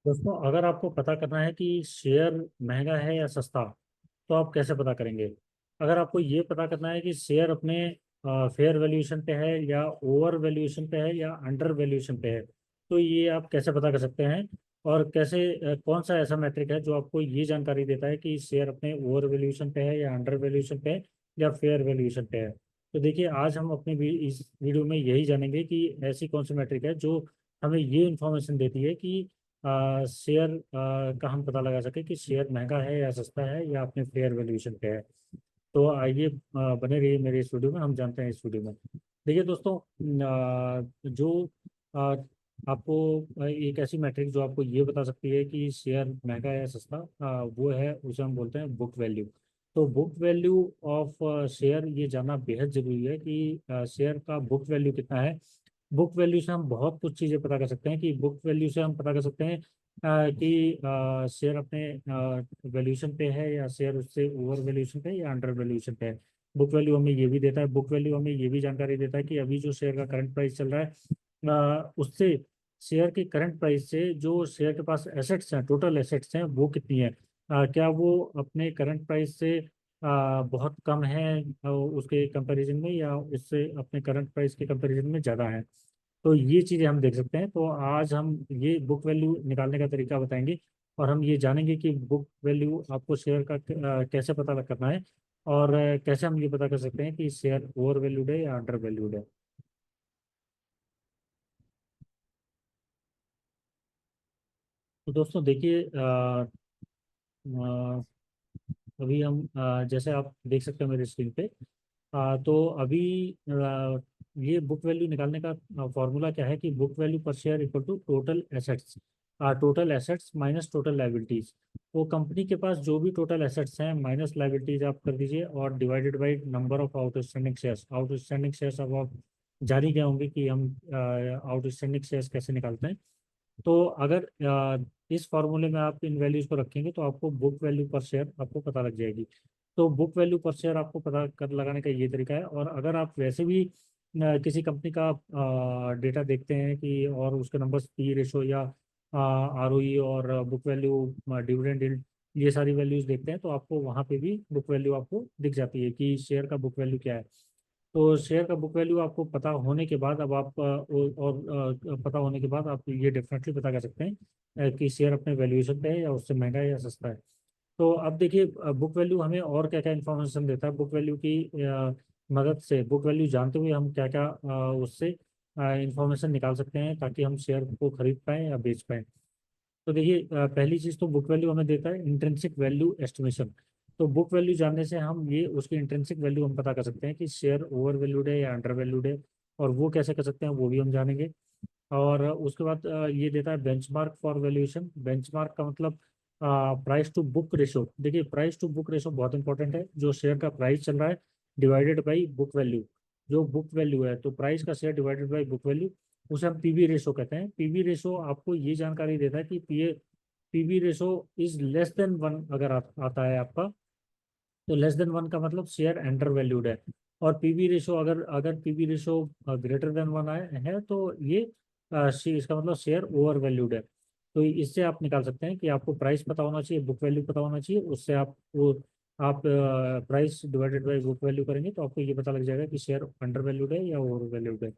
दोस्तों, अगर आपको पता करना है कि शेयर महंगा है या सस्ता, तो आप कैसे पता करेंगे? अगर आपको ये पता करना है कि शेयर अपने फेयर वैल्यूएशन पे है या ओवर वैल्यूएशन पे है या अंडर वैल्यूएशन पे है, तो ये आप कैसे पता कर सकते हैं? और कैसे कौन सा ऐसा मैट्रिक है जो आपको ये जानकारी देता है कि शेयर अपने ओवर वैल्यूएशन पे है या अंडर वैल्यूएशन पे है या फेयर वैल्यूएशन पे है? तो देखिए, आज हम अपने इस वीडियो में यही जानेंगे कि ऐसी कौन सी मैट्रिक है जो हमें ये इंफॉर्मेशन देती है कि शेयर का हम पता लगा सके कि शेयर महंगा है या सस्ता है या अपने फेयर वैल्यूएशन पे है। तो आइए, बने रहिए मेरे इस वीडियो में, हम जानते हैं इस वीडियो में। देखिए दोस्तों, जो अ, आपको एक ऐसी मैट्रिक जो आपको ये बता सकती है कि शेयर महंगा है या सस्ता, वो है, उसे हम बोलते हैं बुक वैल्यू। तो बुक वैल्यू ऑफ शेयर ये जानना बेहद जरूरी है कि शेयर का बुक वैल्यू कितना है। बुक वैल्यू से हम बहुत कुछ चीज़ें पता कर सकते हैं कि बुक वैल्यू से हम पता कर सकते हैं कि शेयर अपने वैल्यूएशन पे है या शेयर उससे ओवर वैल्यूएशन पे है या अंडर वैल्यूएशन पे है। बुक वैल्यू हमें ये भी देता है, बुक वैल्यू हमें ये भी जानकारी देता है कि अभी जो शेयर का करंट प्राइस चल रहा है, उससे शेयर के करंट प्राइस से जो शेयर के पास एसेट्स हैं, टोटल एसेट्स हैं, वो कितनी है। क्या वो अपने करंट प्राइस से बहुत कम है उसके कंपैरिजन में, या उससे अपने करंट प्राइस के कंपैरिजन में ज़्यादा है। तो ये चीज़ें हम देख सकते हैं। तो आज हम ये बुक वैल्यू निकालने का तरीका बताएंगे, और हम ये जानेंगे कि बुक वैल्यू आपको शेयर का कैसे पता करना है, और कैसे हम ये पता कर सकते हैं कि शेयर ओवर वैल्यूड है या अंडर वैल्यूड है। तो दोस्तों देखिए, अभी हम जैसे आप देख सकते हैं मेरे स्क्रीन पे, तो अभी ये बुक वैल्यू निकालने का फॉर्मूला क्या है कि book value per share equal to total assets, total assets minus total liabilities. वो कंपनी के पास जो भी टोटल एसेट्स हैं माइनस लाइबिलिटीज आप कर दीजिए, और divided by number of outstanding shares. Outstanding shares अब आप जान ही गए होंगे कि हम आउटस्टैंडिंग शेयर्स कैसे निकालते हैं। तो अगर इस फॉर्मूले में आप इन वैल्यूज को रखेंगे तो आपको बुक वैल्यू पर शेयर आपको पता लग जाएगी। तो बुक वैल्यू पर शेयर आपको पता कर लगाने का ये तरीका है। और अगर आप वैसे भी किसी कंपनी का डेटा देखते हैं कि, और उसके नंबर्स पी रेशो या आरओई और बुक वैल्यू, डिविडेंड यील्ड, ये सारी वैल्यूज देखते हैं, तो आपको वहाँ पे भी बुक वैल्यू आपको दिख जाती है कि शेयर का बुक वैल्यू क्या है। तो शेयर का बुक वैल्यू आपको पता होने के बाद, अब आप पता होने के बाद आप ये डेफिनेटली पता कर सकते हैं कि शेयर अपने वैल्यूएशन पे है या उससे महंगा है या सस्ता है। तो अब देखिए, बुक वैल्यू हमें और क्या क्या इन्फॉर्मेशन देता है। बुक वैल्यू की मदद से, बुक वैल्यू जानते हुए हम क्या क्या उससे इंफॉर्मेशन निकाल सकते हैं ताकि हम शेयर को खरीद पाएं या बेच पाएं। तो देखिए, पहली चीज तो बुक वैल्यू हमें देता है इंट्रिंसिक वैल्यू एस्टिमेशन। तो बुक वैल्यू जानने से हम ये उसकी इंट्रिंसिक वैल्यू हम पता कर सकते हैं कि शेयर ओवर वैल्यूड है या अंडर वैल्यूड है। और वो कैसे कर सकते हैं वो भी हम जानेंगे। और उसके बाद ये देता है बेंचमार्क फॉर वैल्यूएशन। बेंचमार्क का मतलब प्राइस टू बुक रेशो। देखिए, प्राइस टू बुक रेशो बहुत इंपॉर्टेंट है। जो शेयर का प्राइस चल रहा है डिवाइडेड बाई बुक वैल्यू। जो बुक वैल्यू है, तो प्राइस का share divided by book value, उसे हम पीवी रेशो कहते हैं। पीवी रेशो आपको ये जानकारी देता है कि PV ratio is less than one अगर आता है आपका, तो लेस देन वन का मतलब शेयर अंडर वैल्यूड है। और पीवी रेशो, अगर अगर PV ratio greater than one है, तो ये इसका मतलब शेयर ओवर वैल्यूड है। तो इससे आप निकाल सकते हैं कि आपको प्राइस पता होना चाहिए, बुक वैल्यू पता होना चाहिए। उससे आप price divided by book value करेंगे तो आपको ये पता लग जाएगा कि शेयर अंडर वैल्यूड है या ओवर वैल्यूड है।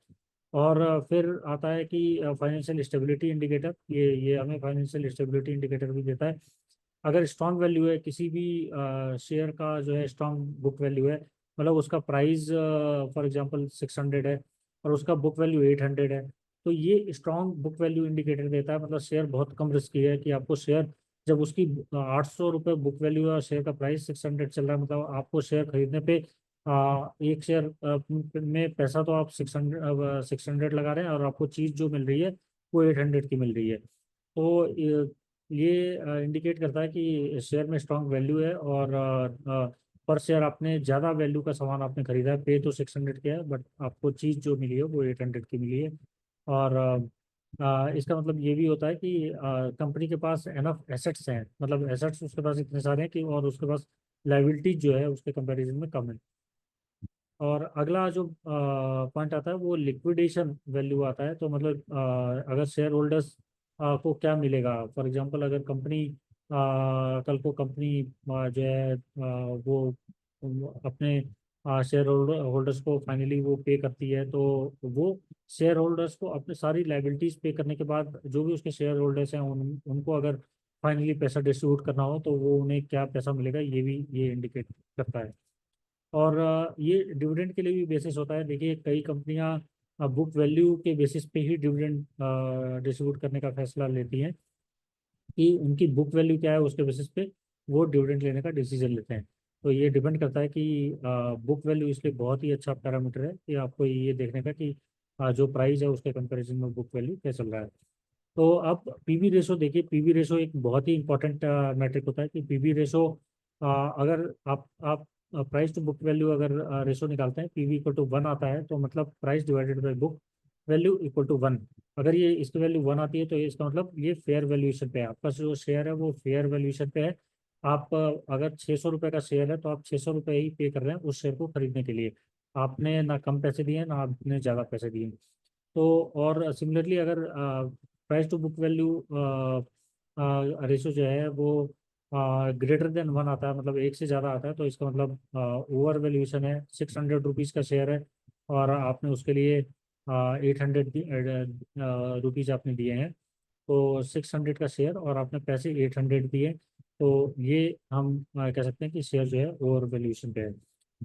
और फिर आता है कि फाइनेंशियल स्टेबिलिटी इंडिकेटर। ये हमें फाइनेंशियल स्टेबिलिटी इंडिकेटर भी देता है। अगर स्ट्रांग वैल्यू है किसी भी शेयर का, जो है स्ट्रांग बुक वैल्यू है, मतलब उसका प्राइस फॉर एग्जांपल 600 है और उसका बुक वैल्यू 800 है, तो ये स्ट्रांग बुक वैल्यू इंडिकेटर देता है। मतलब शेयर बहुत कम रिस्की है कि आपको शेयर, जब उसकी 800 रुपये बुक वैल्यू है और शेयर का प्राइस 600 चल रहा है, मतलब आपको शेयर खरीदने पे एक शेयर में पैसा तो आप 600 लगा रहे हैं, और आपको चीज़ जो मिल रही है वो 800 की मिल रही है। तो ये इंडिकेट करता है कि शेयर में स्ट्रांग वैल्यू है, और पर शेयर आपने ज़्यादा वैल्यू का सामान आपने खरीदा है। पे तो 600 के है, बट आपको चीज़ जो मिली है वो 800 की मिली है। और इसका मतलब ये भी होता है कि कंपनी के पास एनफ एसेट्स हैं, मतलब एसेट्स उसके पास इतने सारे हैं कि, और उसके पास लाइबिलिटीज जो है उसके कंपैरिजन में कम है। और अगला जो पॉइंट आता है वो लिक्विडेशन वैल्यू आता है। तो मतलब अगर शेयर होल्डर्स को क्या मिलेगा। फॉर एग्जांपल अगर कंपनी कल को कंपनी जो है वो अपने शेयर होल्डर्स को फाइनली वो पे करती है, तो वो शेयर होल्डर्स को अपने सारी लाइबिलिटीज पे करने के बाद जो भी उसके शेयर होल्डर्स हैं उनको अगर फाइनली पैसा डिस्ट्रीब्यूट करना हो तो वो उन्हें क्या पैसा मिलेगा ये भी ये इंडिकेट करता है। और ये डिविडेंड के लिए भी बेसिस होता है। देखिए कई कंपनियां बुक वैल्यू के बेसिस पे ही डिविडेंड डिस्ट्रीब्यूट करने का फैसला लेती हैं कि उनकी बुक वैल्यू क्या है, उसके बेसिस पे वो डिविडेंड लेने का डिसीजन लेते हैं। तो ये डिपेंड करता है कि बुक वैल्यू इसलिए बहुत ही अच्छा पैरामीटर है कि आपको ये देखने का कि जो प्राइस है उसके कंपैरिजन में बुक वैल्यू क्या चल रहा है। तो अब पीवी रेशो देखिए, पीवी रेशो एक बहुत ही इंपॉर्टेंट मैट्रिक होता है कि पीवी रेशो अगर आप प्राइस टू बुक वैल्यू अगर रेशो निकालते हैं, पीवी इक्वल टू 1 आता है तो मतलब price divided by book value equal to 1। अगर ये इसकी वैल्यू 1 आती है तो इसका मतलब ये फेयर वैल्यूएशन पे है, आपका जो शेयर है वो फेयर वैल्यूएशन पे है। आप अगर 600 रुपये का शेयर है तो आप 600 रुपये ही पे कर रहे हैं उस शेयर को खरीदने के लिए। आपने ना कम पैसे दिए ना आपने ज़्यादा पैसे दिए। तो और सिमिलरली अगर price to book value ratio जो है वो ग्रेटर देन 1 आता है, मतलब एक से ज़्यादा आता है, तो इसका मतलब ओवर वैल्यूएशन है। 600 रुपीज़ का शेयर है और आपने उसके लिए 800 रुपीज़ आपने दिए हैं, तो 600 का शेयर और आपने पैसे 800 दिए, तो ये हम कह सकते हैं कि शेयर जो है ओवर वैल्यूएशन पे है।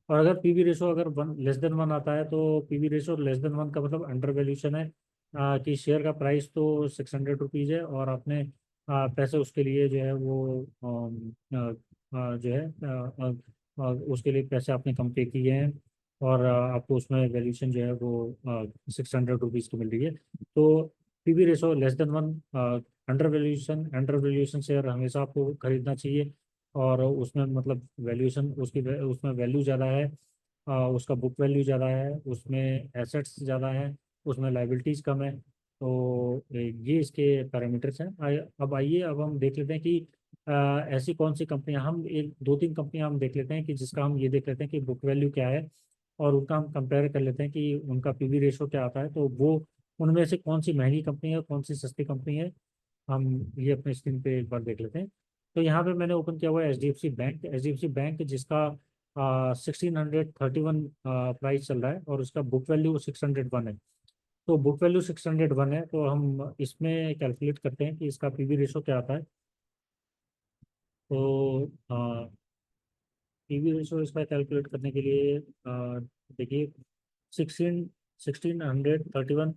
और अगर पीवी रेशो अगर 1 < 1 आता है तो पीवी रेशो < 1 का मतलब अंडर वैल्यूशन है, कि शेयर का प्राइस तो 600 रुपीज़ है और आपने पैसे उसके लिए जो है वो जो है उसके लिए पैसे आपने कम पे किए हैं और आपको उसमें वैल्यूशन जो है वो 600 रुपीज़ की मिल रही है। तो PV ratio < 1 under valuation share हमेशा आपको खरीदना चाहिए। और उसमें मतलब वैल्यूएशन उसमें वैल्यू ज़्यादा है, उसका बुक वैल्यू ज़्यादा है, उसमें एसेट्स ज़्यादा है, उसमें लाइबिलिटीज़ कम है। तो ये इसके पैरामीटर्स हैं। अब आइए अब हम देख लेते हैं कि ऐसी कौन सी कंपनियां, हम एक दो तीन कंपनियां हम देख लेते हैं कि जिसका हम ये देख लेते हैं कि बुक वैल्यू क्या है और उनका हम कंपेयर कर लेते हैं कि उनका पीवी रेशो क्या आता है। तो वो उनमें से कौन सी महंगी कंपनी है कौन सी सस्ती कंपनी है, हम ये अपने स्क्रीन पे एक बार देख लेते हैं। तो यहाँ पे मैंने ओपन किया हुआ है H D F C bank जिसका 1631 प्राइस चल रहा है और उसका बुक वैल्यू 601 है। तो बुक वैल्यू 601 है, तो हम इसमें कैलकुलेट करते हैं कि इसका पीवी रेशो क्या आता है। तो पीवी रेशो इसका कैलकुलेट करने के लिए देखिए 16 1631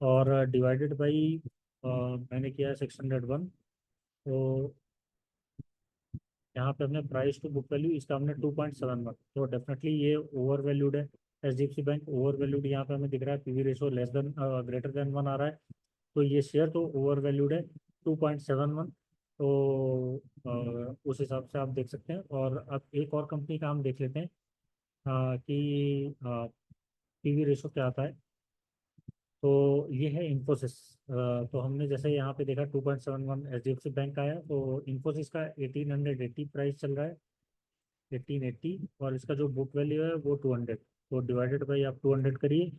और डिवाइडेड बाई मैंने किया 601। तो यहाँ पे हमने प्राइस टू बुक वैल्यू इसका हमने 2.71, तो डेफिनेटली ये ओवर वैल्यूड है। एचडीएफसी बैंक ओवर वैल्यूड यहाँ पे हमें दिख रहा है, पीवी रेशो ग्रेटर देन 1 आ रहा है, तो ये शेयर तो ओवर वैल्यूड है 2.71। तो उस हिसाब से आप देख सकते हैं। और अब एक और कंपनी का हम देख लेते हैं कि पीवी रेशो क्या आता है। तो ये है इन्फोसिस। तो हमने जैसे यहाँ पे देखा 2.71 H D F C bank का है, तो इन्फोसिस का 1880 प्राइस चल रहा है, 1880, और इसका जो बुक वैल्यू है वो 200। तो डिवाइडेड बाई आप 200 करिए,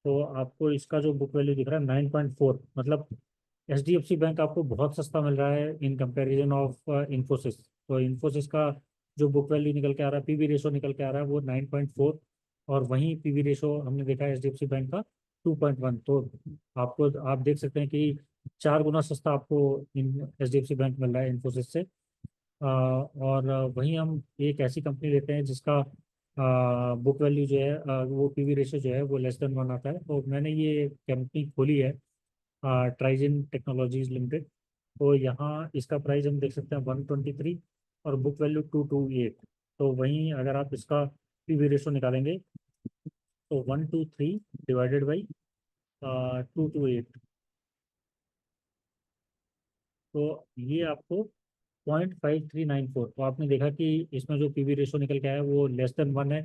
तो आपको इसका जो बुक वैल्यू दिख रहा है 9.4, मतलब H D F C bank आपको बहुत सस्ता मिल रहा है इन कंपैरिजन ऑफ इन्फोसिस। तो इन्फोसिस का जो बुक वैल्यू निकल के आ रहा है, पीवी रेशो निकल के आ रहा है वो 9.4, और वहीं पीवी रेशो हमने देखा है H D F C bank का 2.1। तो आपको आप देख सकते हैं कि 4 गुना सस्ता आपको in H D F C bank मिल रहा है इन्फोसिस से। और वहीं हम एक ऐसी कंपनी लेते हैं जिसका बुक वैल्यू जो है वो पीवी रेशो जो है वो < 1 आता है। तो मैंने ये कंपनी खोली है ट्राइजन टेक्नोलॉजीज लिमिटेड। तो यहाँ इसका प्राइस हम देख सकते हैं 123 और बुक वैल्यू 228। तो वहीं अगर आप इसका पीवी रेशो निकालेंगे तो 123 डिवाइडेड बाई 228, तो ये आपको 0.5394। तो आपने देखा कि इसमें जो पीवी रेशो निकल के आया है वो < 1 है।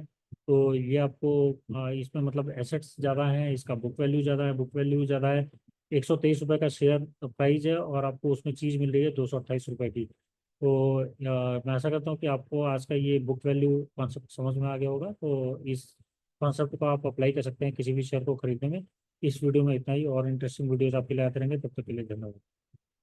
तो ये आपको इसमें मतलब एसेट्स ज़्यादा हैं, इसका बुक वैल्यू ज़्यादा है, बुक वैल्यू ज़्यादा है। 123 रुपये का शेयर प्राइस है और आपको उसमें चीज़ मिल रही है 228 रुपये की। तो मैं आशा करता हूँ कि आपको आज का ये बुक वैल्यू कॉन्सेप्ट समझ में आ गया होगा। तो इस कॉन्सेप्ट को आप अप्लाई कर सकते हैं किसी भी शेयर को खरीदने में। इस वीडियो में इतना ही, और इंटरेस्टिंग वीडियोज आपके लिए आते रहेंगे। तब तक के लिए धन्यवाद।